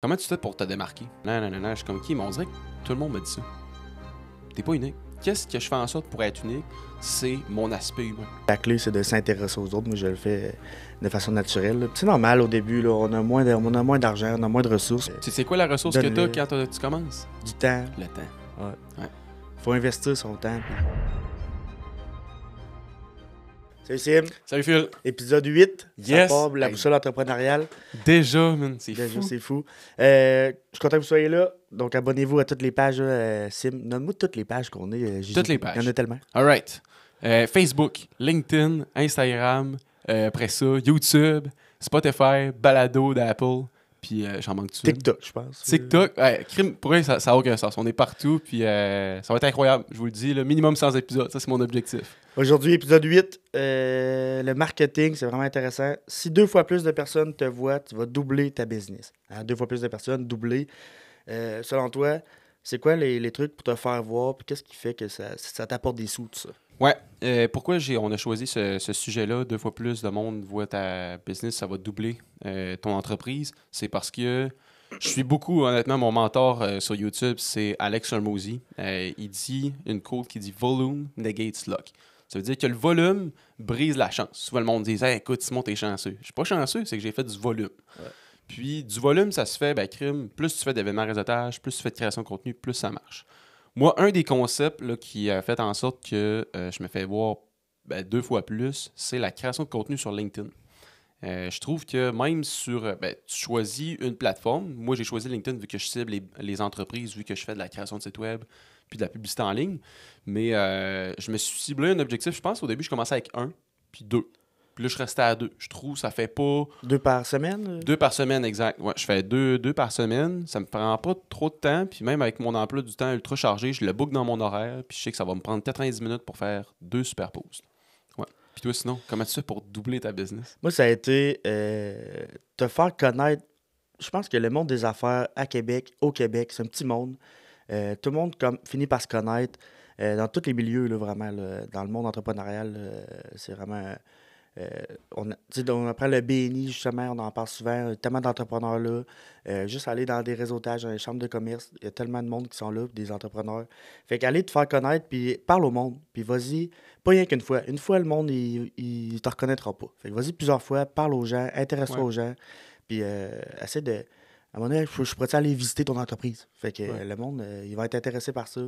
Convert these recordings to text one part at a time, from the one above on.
Comment tu fais pour te démarquer? Non, non, non, non, je suis comme qui, mais on dirait que tout le monde me dit ça. T'es pas unique. Qu'est-ce que je fais en sorte pour être unique? C'est mon aspect humain. La clé, c'est de s'intéresser aux autres. Moi, je le fais de façon naturelle, là. C'est normal au début, là, on a moins d'argent, on a moins de ressources. C'est quoi la ressource que Donne-le. t'as quand tu commences? Du temps. Le temps. Ouais. Ouais. Faut investir son temps. Salut Sim, Salut Phil! épisode 8. Yes. Ça part, la Hey. boussole entrepreneuriale. Déjà, man, c'est Déjà, fou. c'est fou. Je suis content que vous soyez là. Donc, abonnez-vous à toutes les pages. Sim, donne-moi toutes les pages qu'on est. Gigi. Toutes les pages. Il y en a tellement. Alright. Facebook, LinkedIn, Instagram, après ça, YouTube, Spotify, Balado d'Apple, puis j'en manque-tu? TikTok, je pense. TikTok, ouais, crime, pour vrai, ça n'a aucun sens. On est partout, puis ça va être incroyable, je vous le dis, le minimum 100 épisodes, ça c'est mon objectif. Aujourd'hui, épisode 8, le marketing, c'est vraiment intéressant. Si 2 fois plus de personnes te voient, tu vas doubler ta business. 2 fois plus de personnes, doubler. Selon toi, c'est quoi les trucs pour te faire voir? Puis qu'est-ce qui fait que ça t'apporte des sous, tout ça? Ouais, pourquoi on a choisi ce sujet-là, 2 fois plus de monde voit ta business, ça va doubler ton entreprise, c'est parce que je suis beaucoup, honnêtement, mon mentor sur YouTube, c'est Alex Hormozy. Il dit une quote qui dit « Volume negates luck ». Ça veut dire que le volume brise la chance. Souvent, le monde dit hey, « Écoute, Simon, t'es chanceux. » Je suis pas chanceux, c'est que j'ai fait du volume. Ouais. Puis, du volume, ça se fait, crime, plus tu fais d'événements réseautage, plus tu fais de création de contenu, plus ça marche. Moi, un des concepts là, qui a fait en sorte que je me fais voir 2 fois plus, c'est la création de contenu sur LinkedIn. Je trouve que même sur... tu choisis une plateforme. Moi, j'ai choisi LinkedIn vu que je cible les entreprises, vu que je fais de la création de sites web puis de la publicité en ligne. Mais je me suis ciblé un objectif. Je pense au début, je commençais avec 1 puis 2. Puis là, je restais à 2. Je trouve que ça fait pas... 2 par semaine? 2 par semaine, exact. Ouais, je fais 2 par semaine. Ça me prend pas trop de temps. Puis même avec mon emploi du temps ultra chargé, je le book dans mon horaire. Puis je sais que ça va me prendre 90 minutes pour faire 2 super pauses. Ouais. Puis toi, sinon, comment tu fais pour doubler ta business? Moi, ça a été te faire connaître. Je pense que le monde des affaires à Québec, au Québec, c'est un petit monde. Tout le monde finit par se connaître. Dans tous les milieux, là, vraiment. Là, dans le monde entrepreneurial, c'est vraiment... on apprend le BNI, justement, on en parle souvent. Tellement d'entrepreneurs là. Juste aller dans des réseautages, dans les chambres de commerce, il y a tellement de monde qui sont là, des entrepreneurs. Fait qu'aller te faire connaître, puis parle au monde. Puis vas-y, pas rien qu'une fois. Une fois, le monde, il te reconnaîtra pas. Fait que vas-y plusieurs fois, parle aux gens, intéresse-toi aux gens. Puis essaie de... À un moment donné, je pourrais aller visiter ton entreprise. Fait que le monde, il va être intéressé par ça.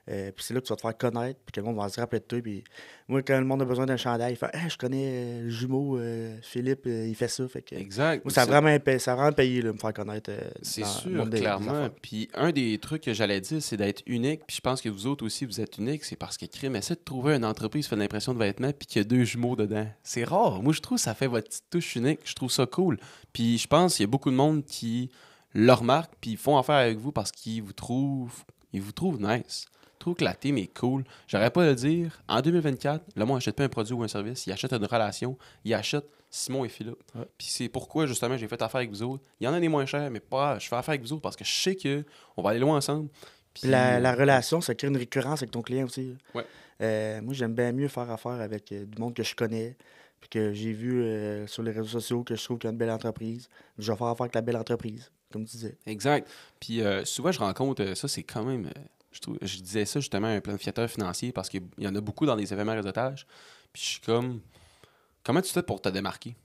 Puis c'est là que tu vas te faire connaître, puis que le monde va se rappeler de toi. Puis moi, quand le monde a besoin d'un chandail, il fait hey, je connais le jumeau, Philippe, il fait ça. Fait que, Exact. moi, ça a vraiment payé là, me faire connaître. C'est dans le sûr, monde des clairement. affaires. Puis un des trucs que j'allais dire, c'est d'être unique. Puis je pense que vous autres aussi, vous êtes unique. C'est parce que crime, essaie de trouver une entreprise qui fait de l'impression de vêtements puis qu'il y a 2 jumeaux dedans. C'est rare. Moi, je trouve que ça fait votre petite touche unique. Je trouve ça cool. Puis je pense qu'il y a beaucoup de monde qui le remarquent puis ils font affaire avec vous parce qu'ils vous trouvent nice. Je trouve que la team est cool. J'aurais pas à le dire. En 2024, le monde n'achète pas un produit ou un service. Il achète une relation. Il achète Simon et Philippe. Ouais. Puis c'est pourquoi, justement, j'ai fait affaire avec vous autres. Il y en a des moins chers, mais pas je fais affaire avec vous autres parce que je sais qu'on va aller loin ensemble. Puis la relation, ça crée une récurrence avec ton client aussi. Ouais. Moi, j'aime bien mieux faire affaire avec du monde que je connais, puis que j'ai vu sur les réseaux sociaux que je trouve qu'il y a une belle entreprise. Je vais faire affaire avec la belle entreprise, comme tu disais. Exact. Puis souvent, je rencontre, ça, c'est quand même... je disais ça justement à un planificateur financier parce qu'il y en a beaucoup dans des événements réseautage. Puis je suis comme... Comment tu fais pour te démarquer?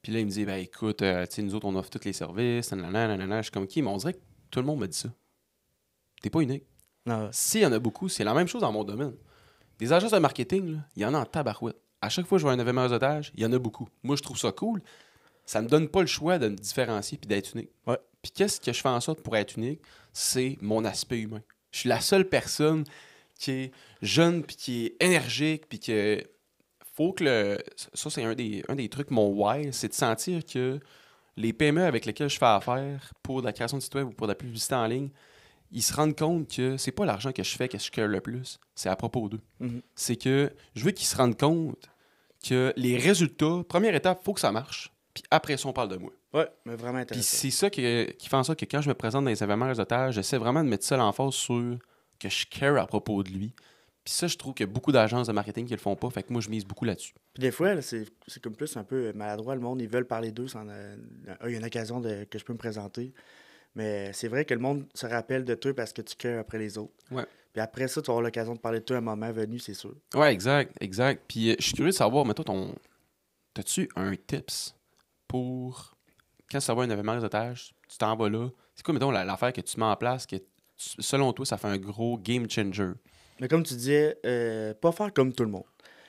Puis là, il me dit, écoute, tu sais, nous autres, on offre tous les services, nanana. Je suis comme, qui? Mais on dirait que tout le monde me dit ça. T'es pas unique. Non, S'il y en a beaucoup, c'est la même chose dans mon domaine. Des agences de marketing, là, il y en a en tabarouette. À chaque fois que je vois un événement réseautage, il y en a beaucoup. Moi, je trouve ça cool. Ça me donne pas le choix de me différencier puis d'être unique. Ouais. Puis qu'est-ce que je fais en sorte pour être unique? C'est mon aspect humain. Je suis la seule personne qui est jeune puis qui est énergique puis que... Faut que ça, c'est un des trucs, mon why, c'est de sentir que les PME avec lesquels je fais affaire pour de la création de site web ou pour de la publicité en ligne, ils se rendent compte que c'est pas l'argent que je fais que je care le plus, c'est à propos d'eux. Mhm. C'est que je veux qu'ils se rendent compte que les résultats, première étape, il faut que ça marche, puis après ça, on parle de moi. Ouais, mais vraiment Puis intéressant. c'est ça qui fait en sorte que quand je me présente dans les événements réseautage, j'essaie vraiment de mettre ça l'emphase sur que je care à propos de lui. Puis ça, je trouve qu'il y a beaucoup d'agences de marketing qui le font pas, fait que moi, je mise beaucoup là-dessus. Puis des fois, là, c'est comme plus un peu maladroit. Le monde, ils veulent parler d'eux. Il y a une occasion que je peux me présenter. Mais c'est vrai que le monde se rappelle de toi parce que tu crées après les autres. Ouais. Puis après ça, tu vas avoir l'occasion de parler de toi à un moment venu, c'est sûr. Ouais, exact, exact. Puis je suis curieux de savoir, mais toi, t'as-tu un tips pour quand ça va un événement réseautage, tu t'en vas là. C'est quoi, mettons, l'affaire que tu mets en place que selon toi, ça fait un gros game changer? Mais comme tu disais, pas faire comme tout le monde.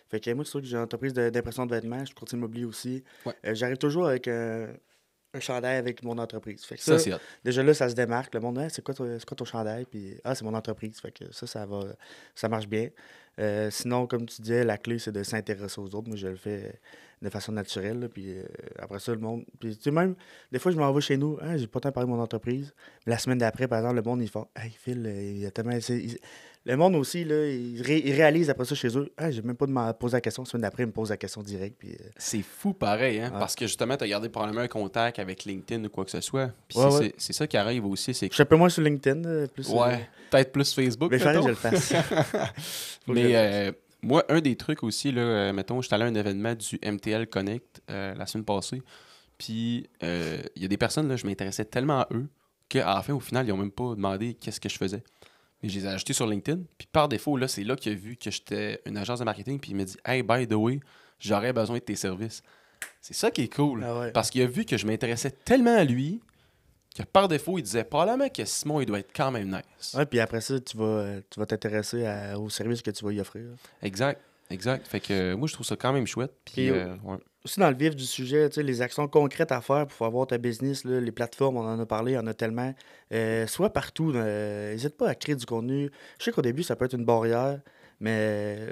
Fait que moi, c'est sûr que j'ai une entreprise d'impression de vêtements, je suis courtier immobilier aussi. Ouais. J'arrive toujours avec un chandail avec mon entreprise. Fait que Ça, ça, c'est hot. déjà là, ça se démarque. Le monde, hey, c'est quoi ton chandail? Puis, c'est mon entreprise. Fait que ça marche bien. Sinon, comme tu disais, la clé, c'est de s'intéresser aux autres. Moi, je le fais de façon naturelle. Là, puis après ça, le monde. Puis, tu sais, même, des fois, je m'en vais chez nous. J'ai pas le temps de parler de mon entreprise. Mais la semaine d'après, par exemple, le monde, ils font, hey, Phil, il a tellement. Le monde aussi, là, ils réalisent après ça chez eux. J'ai même pas de me poser la question. La semaine d'après, ils me posent la question direct. Puis, C'est fou pareil, hein? Ouais. Parce que justement, tu as gardé probablement un contact avec LinkedIn ou quoi que ce soit. Puis Ouais. c'est ça qui arrive aussi, c'est je suis un peu moins sur LinkedIn. Plus, ouais, peut-être plus Facebook, mais il fallait que mettons. je le fasse. Faut que je le Mais moi, un des trucs aussi, là, mettons, j'étais allé à un événement du MTL Connect la semaine passée. Puis il y a des personnes, là, je m'intéressais tellement à eux qu'à la fin, au final, ils n'ont même pas demandé qu'est-ce que je faisais. Mais je les ai ajoutés sur LinkedIn. Puis par défaut, là, c'est là qu'il a vu que j'étais une agence de marketing. Puis il m'a dit, hey, by the way, j'aurais besoin de tes services. C'est ça qui est cool. Ah ouais. Parce qu'il a vu que je m'intéressais tellement à lui que par défaut, il disait probablement que Simon, il doit être quand même nice. Ouais, puis après ça, tu vas t'intéresser au service que tu vas y offrir. Exact, exact. Fait que moi, je trouve ça quand même chouette. Puis, Puis, ouais. aussi, dans le vif du sujet, tu sais, les actions concrètes à faire pour avoir ta business, là, les plateformes, on en a parlé, il y en a tellement. Soit partout, n'hésite pas à créer du contenu. Je sais qu'au début, ça peut être une barrière, mais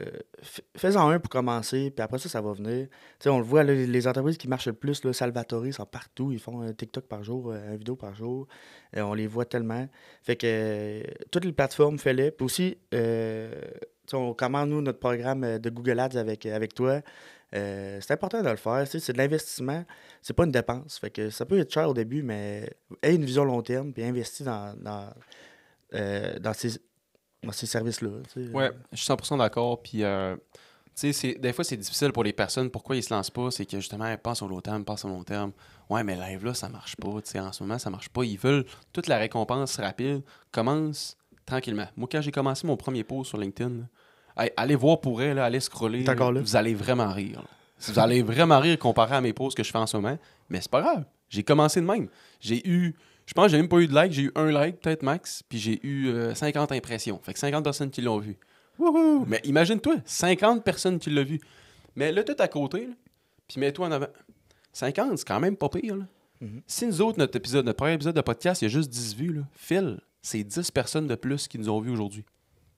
fais-en un pour commencer, puis après ça, ça va venir. Tu sais, on le voit, là, les entreprises qui marchent le plus, là, Salvatore, ils sont partout, ils font un TikTok par jour, une vidéo par jour. On les voit tellement. Fait que toutes les plateformes, fais-les. Puis aussi, tu sais, on commande, nous, notre programme de Google Ads avec toi. C'est important de le faire. Tu sais, c'est de l'investissement, c'est pas une dépense. Fait que ça peut être cher au début, mais aie une vision long terme puis investis dans ces services-là. Tu sais. Ouais, je suis 100% d'accord. Puis, tu sais, des fois, c'est difficile pour les personnes. Pourquoi ils se lancent pas? C'est que justement, ils pensent au long terme, pensent au long terme. Ouais, mais live là, ça marche pas. Tu sais, en ce moment, ça marche pas. Ils veulent toute la récompense rapide. Commence tranquillement. Moi, quand j'ai commencé mon premier post sur LinkedIn, là, hey, allez voir pour elle, là, allez scroller. T'es encore Là, là? vous allez vraiment rire. Là. Vous allez vraiment rire comparé à mes posts que je fais en ce moment. Mais c'est pas grave. J'ai commencé de même. Je pense que j'ai même pas eu de like. J'ai eu un like, peut-être max. Puis j'ai eu 50 impressions. Fait que 50 personnes qui l'ont vu. Wouhou! Mais imagine-toi, 50 personnes qui l'ont vu. Mais là, tout à côté, là, puis mets-toi en avant. 50, c'est quand même pas pire. Là. Mhm. Si nous autres, notre premier épisode de podcast, il y a juste 10 vues, là, Phil, c'est 10 personnes de plus qui nous ont vus aujourd'hui.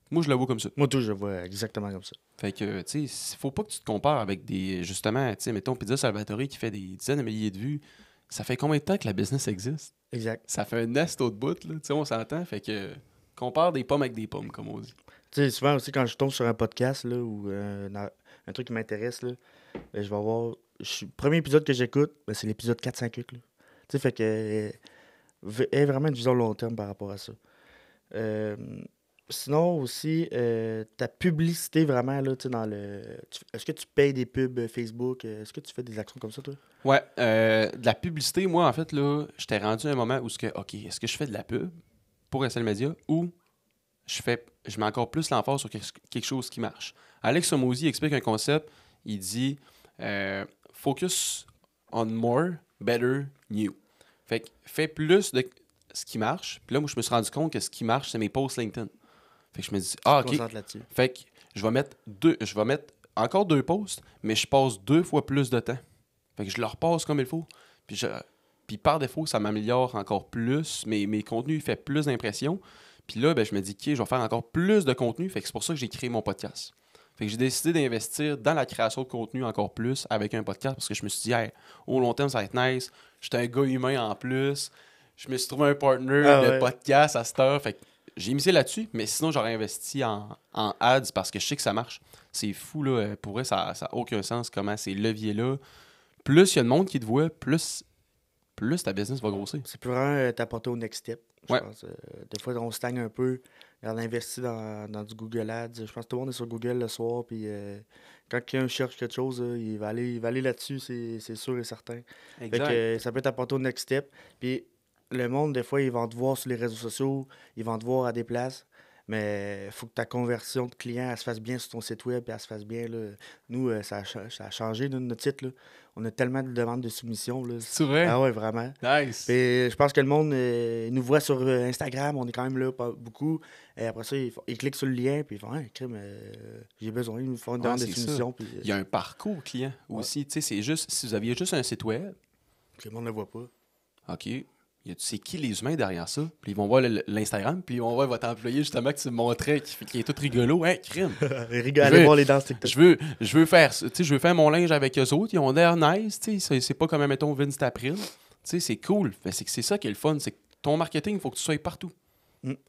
Moi, je le vois comme ça. Moi, tout, je le vois exactement comme ça. Fait que, tu sais, faut pas que tu te compares avec des. Justement, tu sais, mettons, Pizza Salvatore qui fait des dizaines de milliers de vues. Ça fait combien de temps que la business existe? Exact. Ça fait un nest au bout, là. Tu sais, on s'entend. Fait que, compare des pommes avec des pommes, comme on dit. Tu sais, souvent aussi, quand je tombe sur un podcast là, ou un truc qui m'intéresse, là, ben, je vais avoir. Le premier épisode que j'écoute, ben, c'est l'épisode 4-5. Tu sais, fait que. Aie vraiment une vision long terme par rapport à ça. Euh, Sinon aussi, ta publicité vraiment, là, tu sais, est-ce que tu payes des pubs Facebook? Est-ce que tu fais des actions comme ça, toi? Ouais, de la publicité, moi, en fait, là, j'étais rendu à un moment où, OK, est-ce que je fais de la pub pour SL Media ou je mets encore plus l'emphase sur quelque chose qui marche. Alex Somozy explique un concept, il dit focus on more, better, new. Fait que fais plus de ce qui marche. Puis là, moi, je me suis rendu compte que ce qui marche, c'est mes posts LinkedIn. Fait que je me dis, OK. Concentre là-dessus. Fait que je vais mettre encore 2 posts, mais je passe 2 fois plus de temps. Fait que je le repasse comme il faut. Puis par défaut, ça m'améliore encore plus. Mes contenus font plus d'impression. Puis là, ben, je me dis, OK, je vais faire encore plus de contenu. Fait que c'est pour ça que j'ai créé mon podcast. Fait que j'ai décidé d'investir dans la création de contenu encore plus avec un podcast parce que je me suis dit, hey, au long terme, ça va être nice. J'étais un gars humain en plus. Je me suis trouvé un partner de podcast à cette heure. Fait que j'ai misé là-dessus, mais sinon, j'aurais investi en ads parce que je sais que ça marche. C'est fou, là. Pour vrai, ça n'a aucun sens comment ces leviers-là. Plus il y a de monde qui te voit, plus ta business va grossir. C'est plus vraiment t'apporter au next step, je pense. Des fois, on stagne un peu. On investit dans du Google Ads. Je pense que tout le monde est sur Google le soir. Puis quand quelqu'un cherche quelque chose, il va aller là-dessus, c'est sûr et certain. Fait que ça peut t'apporter au next step. Puis le monde, des fois, ils vont te voir sur les réseaux sociaux, ils vont te voir à des places, mais il faut que ta conversion de client, elle se fasse bien sur ton site web, puis elle se fasse bien, là. Nous, ça a changé, là, notre site, là. On a tellement de demandes de soumission, là. C'est vrai? Ah ouais, vraiment. Nice. Puis je pense que le monde nous voit sur Instagram, on est quand même là pas beaucoup. Et après ça, ils cliquent sur le lien, puis ils font crime, j'ai besoin, ils me font une demande de C'est ça. soumission. Puis Il y a un parcours client aussi. Tu sais, c'est juste, si vous aviez juste un site web, le monde ne le voit pas. OK, c'est qui les humains derrière ça? Puis ils vont voir l'Instagram, puis ils vont voir votre employé, justement, que tu me montrais, qui est tout rigolo. Hein, crime. Allez voir les danses TikTok. Je veux faire ça. Tu sais, je veux faire mon linge avec eux autres. Ils ont l'air nice. Tu sais, c'est pas comme, mettons, Vince April. Tu sais, c'est cool. C'est ça qui est le fun. C'est que ton marketing, il faut que tu sois partout.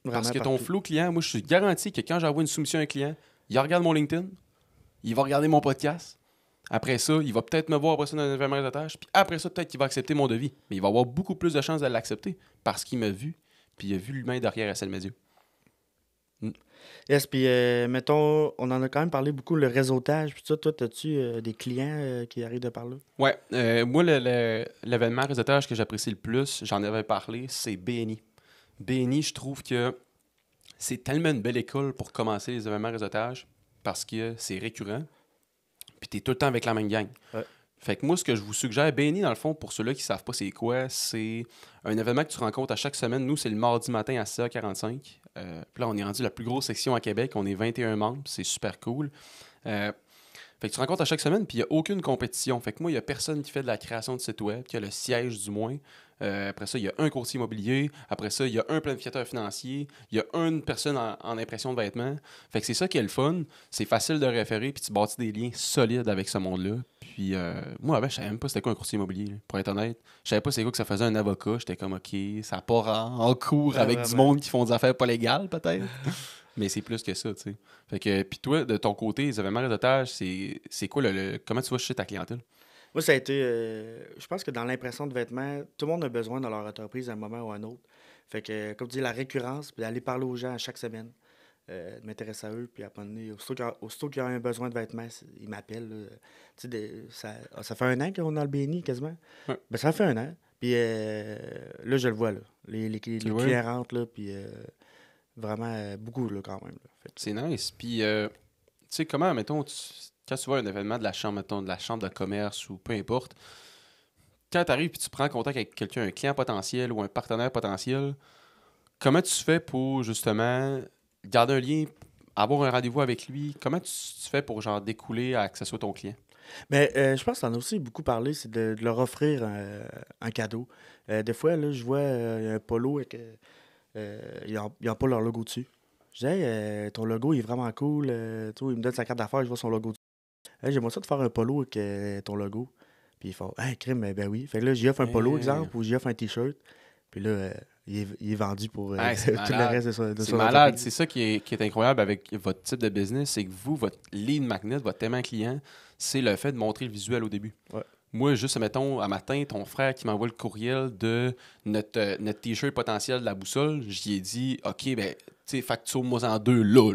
Parce que ton flow client, moi, je suis garanti que quand j'envoie une soumission à un client, il regarde mon LinkedIn, il va regarder mon podcast. Après ça, il va peut-être me voir après ça dans un événement réseautage. Puis après ça, peut-être qu'il va accepter mon devis. Mais il va avoir beaucoup plus de chances de l'accepter parce qu'il m'a vu. Puis il a vu l'humain derrière SL Media. Yes, puis mettons, on en a quand même parlé beaucoup, le réseautage. Puis ça, toi, as-tu des clients qui arrivent de par là? Ouais. Moi, l'événement réseautage que j'apprécie le plus, j'en avais parlé, c'est BNI. BNI, je trouve que c'est tellement une belle école pour commencer les événements réseautage parce que c'est récurrent. Puis t'es tout le temps avec la même gang. Ouais. Fait que moi, ce que je vous suggère, BNI, dans le fond, pour ceux-là qui ne savent pas c'est quoi, c'est un événement que tu rencontres à chaque semaine. Nous, c'est le mardi matin à 6h45. Puis là, on est rendu la plus grosse section à Québec. On est 21 membres. C'est super cool. Fait que tu rencontres à chaque semaine, puis il n'y a aucune compétition. Fait que moi, il n'y a personne qui fait de la création de site web, qui a le siège du moins. Après ça, il y a un courtier immobilier. Après ça, il y a un planificateur financier. Il y a une personne en impression de vêtements. Fait que c'est ça qui est le fun. C'est facile de référer, puis tu bâtis des liens solides avec ce monde-là. Puis moi, avant, je savais même pas c'était quoi un courtier immobilier, là, pour être honnête. Je savais pas c'est quoi que ça faisait un avocat. J'étais comme, OK, ça part en cours avec du monde qui font des affaires pas légales, peut-être. Mais c'est plus que ça, tu sais. Fait que, puis toi, de ton côté, les événements réseautage, c'est quoi comment tu vas chercher ta clientèle? Moi, ça a été. Je pense que dans l'impression de vêtements, tout le monde a besoin dans leur entreprise à un moment ou à un autre. Fait que, comme tu dis, la récurrence, puis d'aller parler aux gens à chaque semaine, de m'intéresser à eux, puis à un moment donné, aussitôt qu'il y a un besoin de vêtements, ils m'appellent. Là. Tu sais, ça fait un an qu'on est dans le BNI quasiment. Ouais. Ben, ça fait un an. Puis là, je le vois, là. Les clients rentrent, là, puis vraiment beaucoup, là, quand même. Là. C'est nice. Puis, tu sais, comment, mettons, quand tu vois un événement de la chambre, mettons, de la chambre de commerce ou peu importe, quand tu arrives et tu prends contact avec quelqu'un, un client potentiel ou un partenaire potentiel, comment tu fais pour, justement, garder un lien, avoir un rendez-vous avec lui? Comment tu fais pour, genre, découler à que ce soit ton client? Mais je pense que tu en as aussi beaucoup parlé, c'est de leur offrir un cadeau. Des fois, là, je vois un polo avec... ils n'ont pas leur logo dessus. Je dis, hey, ton logo il est vraiment cool. Tu vois, il me donne sa carte d'affaires, je vois son logo dessus. Hey, j'aimerais ça de faire un polo avec ton logo. Puis ils font, hey, crime, ben oui. Fait que là, j'y offre un polo, exemple, ou j'y offre un t-shirt. Puis là, il est vendu pour C'est tout le malade. reste de C'est son malade. entreprise. C'est ça qui est incroyable avec votre type de business, c'est que vous, votre lead magnet, votre aimant client, c'est le fait de montrer le visuel au début. Ouais. Moi, juste, mettons, à matin, ton frère qui m'envoie le courriel de notre t-shirt potentiel de la boussole, j'y ai dit, OK, ben, tu sais, facture-moi en deux là.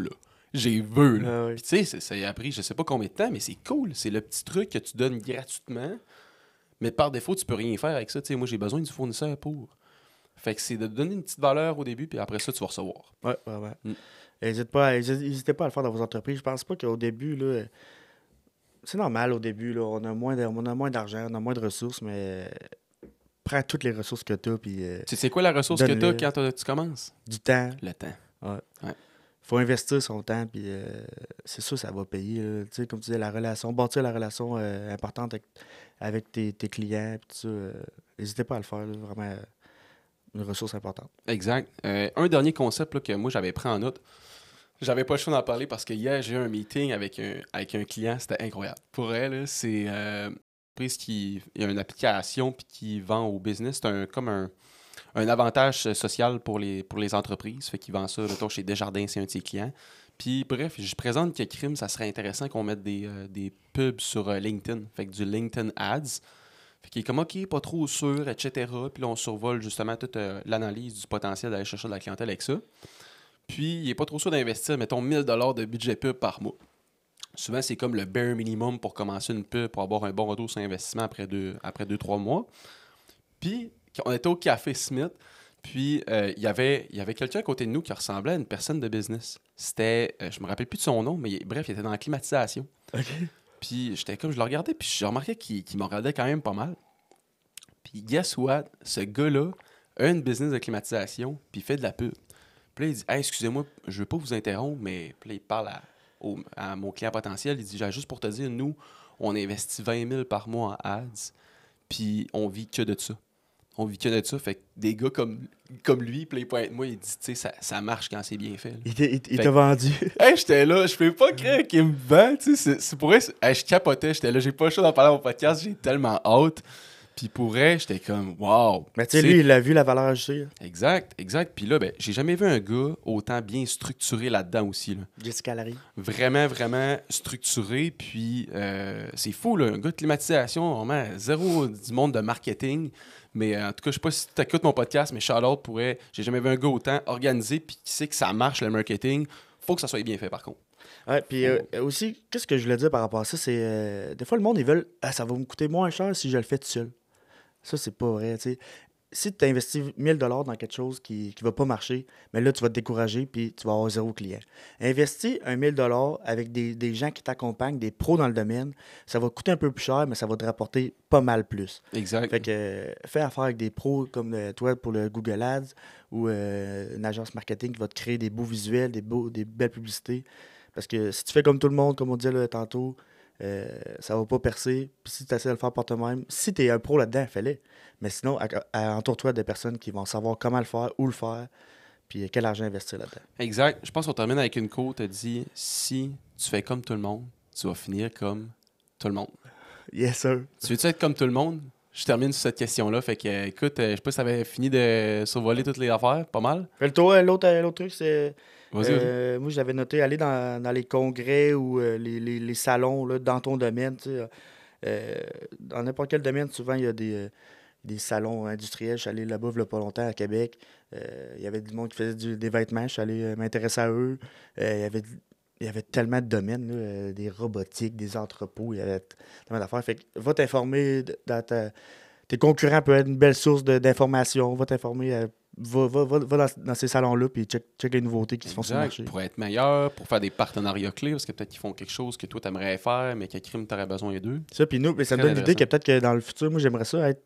J'ai vu, là. Ah oui. Puis, tu sais, ça a pris je sais pas combien de temps, mais c'est cool. C'est le petit truc que tu donnes gratuitement, mais par défaut, tu peux rien faire avec ça. Tu sais, moi, j'ai besoin du fournisseur pour. Fait que c'est de donner une petite valeur au début, puis après ça, tu vas recevoir. Ouais, ouais. Mm. N'hésitez pas à le faire dans vos entreprises. Je pense pas qu'au début, là, c'est normal au début, là, on a moins d'argent, on a moins de ressources, mais prends toutes les ressources que tu as, puis Tu sais, c'est quoi la ressource que tu as donne-le. quand tu commences? Du temps. Le temps. Ouais. Ouais. Faut investir son temps, puis c'est sûr ça va payer. Là. Tu sais, comme tu disais, bâtir la relation importante avec tes clients, puis tout ça. N'hésitez pas à le faire, là, vraiment une ressource importante. Exact. Un dernier concept là, que moi, j'avais pris en note. J'avais pas le choix d'en parler parce que hier, j'ai eu un meeting avec un client. C'était incroyable. Pour elle, c'est une entreprise qui a une application puis qui vend au business. C'est comme un avantage social pour les entreprises. Fait qu'il vend ça, mettons, chez Desjardins, c'est un de ses clients. Puis bref, je présente que crime, ça serait intéressant qu'on mette des pubs sur LinkedIn. Fait que du LinkedIn Ads. Fait qu'il est comme, OK, pas trop sûr, etc. Puis là, on survole justement toute l'analyse du potentiel d'aller chercher de la clientèle avec ça. Puis, il n'est pas trop sûr d'investir, mettons, 1 000 $ de budget pub par mois. Souvent, c'est comme le bare minimum pour commencer une pub, pour avoir un bon retour sur investissement après 2-3 mois. Puis, On était au Café Smith. Puis, il y avait quelqu'un à côté de nous qui ressemblait à une personne de business. C'était, je me rappelle plus de son nom, mais bref, il était dans la climatisation. OK. Puis, je le regardais, puis j'ai remarqué qu'il me regardait quand même pas mal. Puis, guess what? Ce gars-là a une business de climatisation, puis il fait de la pub. Puis là, il dit, hey, excusez-moi, je veux pas vous interrompre, mais puis là, il parle à mon client potentiel. Il dit, juste pour te dire, nous, on investit 20 000 par mois en ads, puis on vit que de ça. Fait que des gars comme lui, puis il pointe moi, il dit, tu sais, ça marche quand c'est bien fait. Là. Il t'a vendu. Hey, j'étais là, je peux pas croire qu'il me vend, tu sais, c'est pour vrai, hey, je capotais, j'étais là, j'ai pas le choix d'en parler à mon podcast, j'ai tellement hâte. Puis pour vrai, j'étais comme, wow. Mais tu sais, lui, il a vu la valeur ajoutée. Exact. Puis là, ben, j'ai jamais vu un gars autant bien structuré là-dedans aussi. Là. Jessica Larry. Vraiment, vraiment structuré. Puis c'est fou, là. Un gars de climatisation, vraiment zéro du monde de marketing. Mais en tout cas, je sais pas si tu écoutes mon podcast, mais Charlotte pourrait. J'ai jamais vu un gars autant organisé puis qui sait que ça marche le marketing. Faut que ça soit bien fait par contre. Ouais, puis aussi, qu'est-ce que je voulais dire par rapport à ça, c'est des fois le monde, ils veulent ça va me coûter moins cher si je le fais tout seul. Ça, c'est pas vrai, tu sais. Si tu investis 1000 $ dans quelque chose qui va pas marcher, mais là, tu vas te décourager puis tu vas avoir 0 client. Investis 1000 $ avec des gens qui t'accompagnent, des pros dans le domaine, ça va coûter un peu plus cher, mais ça va te rapporter pas mal plus. Exact. Fait que fais affaire avec des pros comme toi pour le Google Ads ou une agence marketing qui va te créer des beaux visuels, des belles publicités. Parce que si tu fais comme tout le monde, comme on disait là, tantôt, ça va pas percer. Puis si tu essaies de le faire par toi-même, si tu es un pro là-dedans, fais-le. Mais sinon, entoure-toi de personnes qui vont savoir comment le faire, où le faire, puis quel argent investir là-dedans. Exact. Je pense qu'on termine avec une quote qui dit si tu fais comme tout le monde, tu vas finir comme tout le monde. Yes, sir. Tu veux-tu être comme tout le monde? Je termine sur cette question-là. Fait que, écoute, je sais pas si tu avais fini de survoler toutes les affaires. Pas mal. Fais le tour, l'autre truc, c'est. Vas-y. Moi, j'avais noté aller dans les congrès ou les salons là, dans ton domaine. Tu sais, dans n'importe quel domaine, souvent, il y a des salons industriels. Je suis allé là-bas il y a pas longtemps à Québec. Il y avait du monde qui faisait des vêtements. Je suis allé m'intéresser à eux. Il y avait tellement de domaines, là, des robotiques, des entrepôts. Il y avait tellement d'affaires. Fait que va t'informer. Tes concurrents peuvent être une belle source d'informations. Va t'informer. Va dans ces salons-là puis check les nouveautés qui se font sur le marché. Pour être meilleur, pour faire des partenariats clés, parce que peut-être qu'ils font quelque chose que toi, tu aimerais faire, mais que Crime t'aurait besoin d'eux. Ça, puis nous, ça me Très donne l'idée intéressant. que peut-être que dans le futur, moi, j'aimerais ça être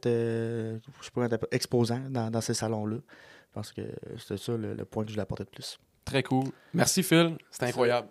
je sais pas, exposant dans ces salons-là. Je pense que c'est ça le point que je voulais apporter de plus. Très cool. Merci, Phil. C'était incroyable.